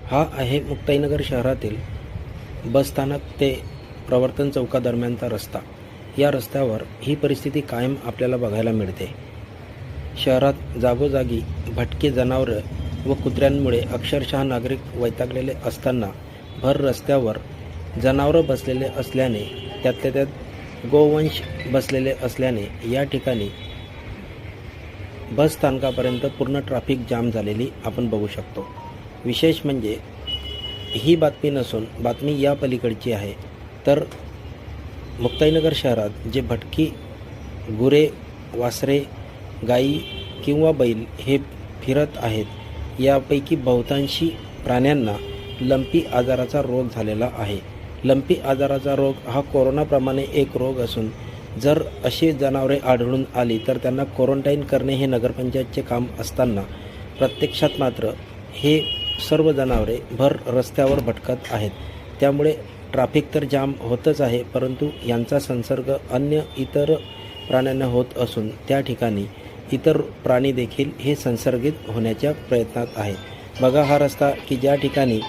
हा आहे मुक्ताईनगर शहरातील बसस्थानक ते प्रवर्तन चौकादरम्यानचा रस्ता। या रस्त्यावर ही परिस्थिती कायम आपल्याला बघायला मिळते। शहरात जागोजागी भटके जनावरं व कुत्र्यांमुळे अक्षरशः नागरिक वैतागलेले असताना भर रस्त्यावर जनावरं बसलेले असल्याने, त्यातल्या त्यात गोवंश बसलेले असल्याने या ठिकाणी बस स्थानकापर्यंत पूर्ण ट्रॅफिक जाम झालेली आपण बघू शकतो। विशेष म्हणजे ही बातमी नसून बातमी या पलीकडची आहे। तर मुक्ताईनगर शहरात जे भटकी गुरे, वासरे, गाई किंवा बैल हे फिरत आहेत, यापैकी बहुतांशी प्राण्यांना लंपी आजाराचा रोग झालेला आहे। लंपी आजाराचा रोग हा कोरोनाप्रमाणे एक रोग असून जर अशी जनावरे आढळून आली तर त्यांना क्वारंटाईन करणे हे नगरपंचायतचे काम असताना प्रत्यक्षात मात्र हे सर्व जनावरे भर रस्त्यावर भटकत आहेत। त्यामुळे ट्रॅफिक तर जाम होतच आहे, परंतु यांचा संसर्ग अन्य इतर प्राण्यांना होत असून त्या ठिकाणी इतर प्राणी देखील हे संसर्गित होण्याच्या प्रयत्नात आहेत। बघा हा रस्ता की ज्या ठिकाणी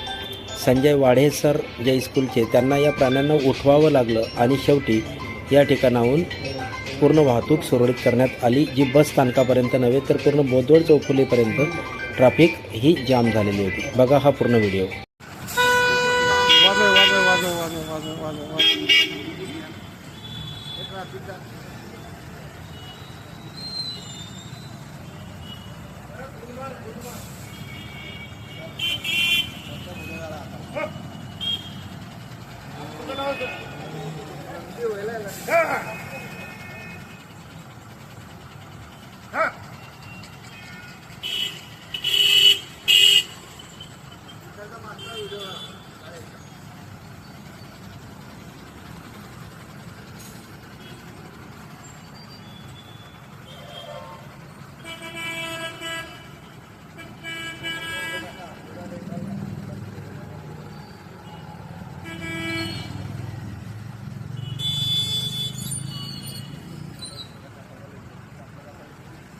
संजय वाढे सर जे स्कूलचे त्यांना या प्राण्यांना उठवावं लागलं आणि शेवटी या ठिकाणाहून पूर्ण वाहतूक सुरळीत करण्यात आली, जी बस स्थानकापर्यंत नव्हे तर पूर्ण बोदवड चौफुलीपर्यंत ट्रॅफिक ही जाम झालेली होती। बघा हा पूर्ण व्हिडिओ।